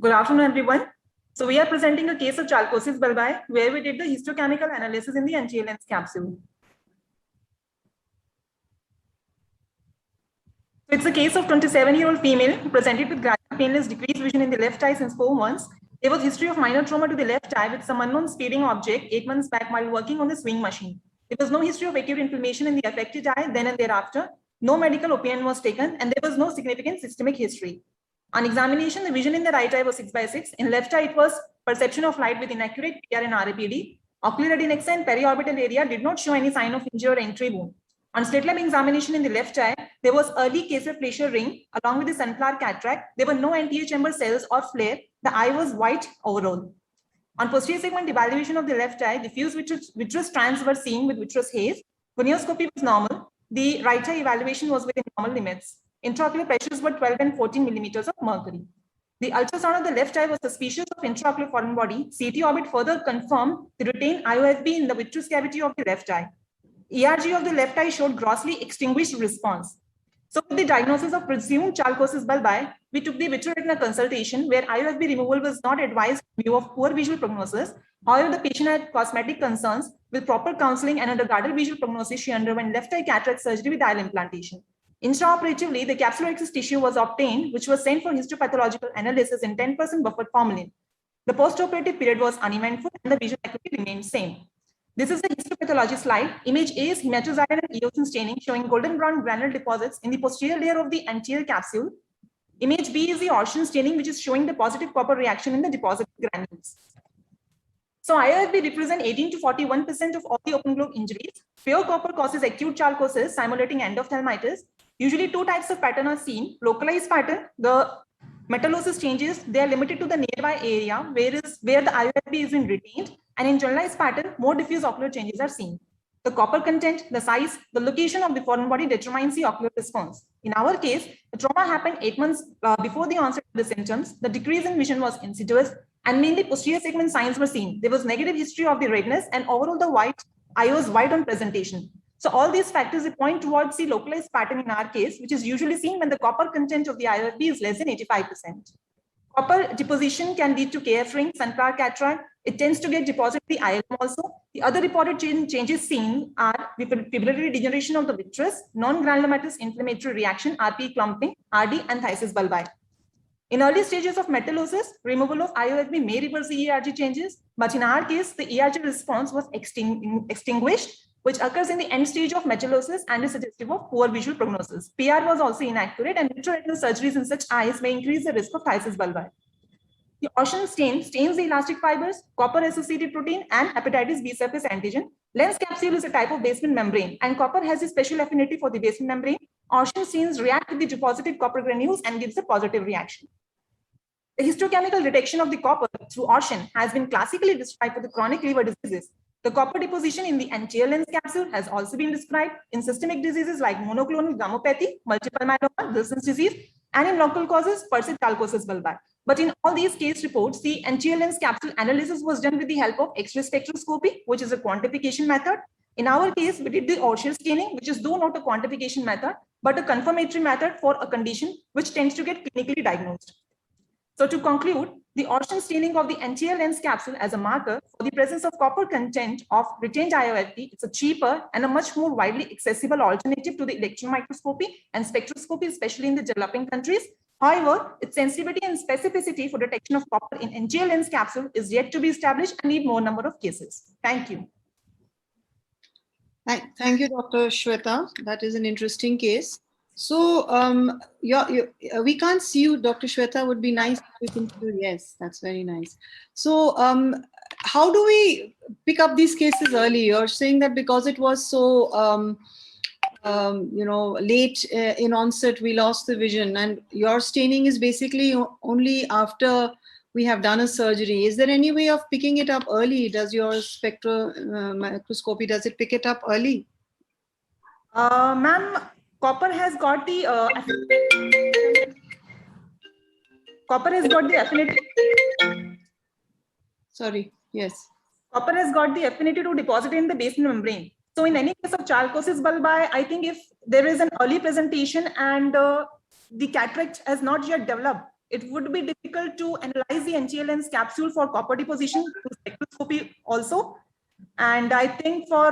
Good afternoon, everyone. So we are presenting a case of chalcosis bulbi where we did the histochemical analysis in the anterior lens capsule. So it's a case of 27-year-old female who presented with gradual painless decreased vision in the left eye since 4 months. There was history of minor trauma to the left eye with some unknown speeding object 8 months back while working on the swing machine. There was no history of acute inflammation in the affected eye then and thereafter. No medical opinion was taken and there was no significant systemic history. On examination, the vision in the right eye was 6/6. In left eye, it was perception of light with inaccurate PR and RAPD. Ocular retina and periorbital area did not show any sign of injury or entry wound. On slit lamp examination in the left eye, there was early case of Fleischer ring along with the sunflower cataract. There were no anterior chamber cells or flare. The eye was white overall. On posterior segment evaluation of the left eye, diffuse vitreous strands were seen with vitreous haze. Gonioscopy was normal. The right eye evaluation was within normal limits. Intraocular pressures were 12 and 14 millimeters of mercury. The ultrasound of the left eye was suspicious of intraocular foreign body. CT orbit further confirmed the retained IOFB in the vitreous cavity of the left eye. ERG of the left eye showed grossly extinguished response. So with the diagnosis of presumed chalcosis bulbi, we took the vitreoretinal consultation where IOFB removal was not advised in view of poor visual prognosis. However, the patient had cosmetic concerns. With proper counseling and under guarded visual prognosis, she underwent left eye cataract surgery with IOL implantation. Intraoperatively, the capsular excess tissue was obtained, which was sent for histopathological analysis in 10% buffered formalin. The postoperative period was uneventful and the visual acuity remained same. This is the histopathology slide. Image A is hematoxylin and eosin staining showing golden brown granule deposits in the posterior layer of the anterior capsule. Image B is the Orschen staining, which is showing the positive copper reaction in the deposited granules. So IOFB represent 18 to 41% of all the open globe injuries. Pure copper causes acute chalcosis, simulating endophthalmitis. Usually two types of pattern are seen. Localized pattern, the metallosis changes, they are limited to the nearby area where the IOFB is in retained, and in generalized pattern, more diffuse ocular changes are seen. The copper content, the size, the location of the foreign body determines the ocular response. In our case, the trauma happened 8 months before the onset of the symptoms. The decrease in vision was insidious and mainly posterior segment signs were seen. There was negative history of the redness and overall the eye was white on presentation. So all these factors point towards the localized pattern in our case, which is usually seen when the copper content of the IOFB is less than 85%. Copper deposition can lead to KF ring, sunflower cataract. It tends to get deposited in the ILM also. The other reported changes seen are fibrillary degeneration of the vitreous, non-granulomatous inflammatory reaction, RP clumping, RD, and phthisis bulbi. In early stages of metallosis, removal of IOFB may reverse the ERG changes, but in our case, the ERG response was extinguished, which occurs in the end stage of metallosis and is suggestive of poor visual prognosis. PR was also inaccurate, and vitreoretinal surgeries in such eyes may increase the risk of phthisis bulbi. The Orschen stain stains the elastic fibers, copper-associated protein, and hepatitis B surface antigen. Lens capsule is a type of basement membrane, and copper has a special affinity for the basement membrane. Orschen stains react with the deposited copper granules and gives a positive reaction. The histochemical detection of the copper through Orschen has been classically described for the chronic liver diseases. The copper deposition in the anterior lens capsule has also been described in systemic diseases like monoclonal gammopathy, multiple myeloma, Wilson's disease, and in local causes, persistent chalcosis bulbi. But in all these case reports, the anterior lens capsule analysis was done with the help of X-ray spectroscopy, which is a quantification method. In our case, we did the Orschen staining, which is though not a quantification method, but a confirmatory method for a condition which tends to get clinically diagnosed. So to conclude, the Orschen staining of the anterior lens capsule as a marker for the presence of copper content of retained IOFB, it's a cheaper and a much more widely accessible alternative to the electron microscopy and spectroscopy, especially in the developing countries. However, its sensitivity and specificity for detection of copper in anterior lens capsule is yet to be established and need more number of cases. Thank you. Thank you, Dr. Shweta. That is an interesting case. So we can't see you, Dr. Shweta. Would be nice if we can see you. Yes, that's very nice. So how do we pick up these cases early? You're saying that because it was so late in onset, we lost the vision, and your staining is basically only after we have done a surgery. Is there any way of picking it up early? Does your spectroscopy, does it pick it up early? Ma'am, copper has got the affinity. Sorry, yes. Copper has got the affinity to deposit in the basement membrane. So in any case of chalcosis bulbi, I think if there is an early presentation and the cataract has not yet developed, it would be difficult to analyze the NGLN's capsule for copper deposition through spectroscopy also. And I think for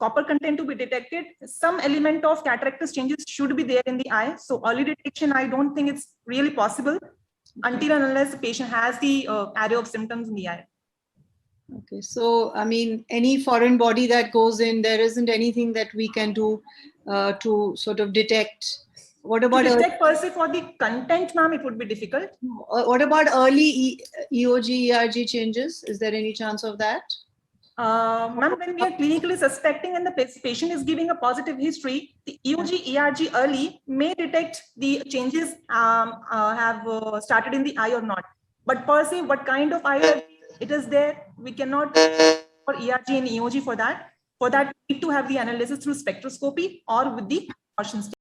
copper content to be detected, some element of cataractous changes should be there in the eye. So early detection, I don't think it's really possible until and unless the patient has the array of symptoms in the eye. Okay, so I mean, any foreign body that goes in, there isn't anything that we can do to sort of detect. What about to detect per se for the content, ma'am? It would be difficult. What about early EOG, ERG changes? Is there any chance of that? Ma'am, when we are clinically suspecting and the patient is giving a positive history, the EOG, ERG early may detect the changes have started in the eye or not. But per se, what kind of eye it is there, we cannot for ERG and EOG for that. For that, we need to have the analysis through spectroscopy or with the Gaussian state.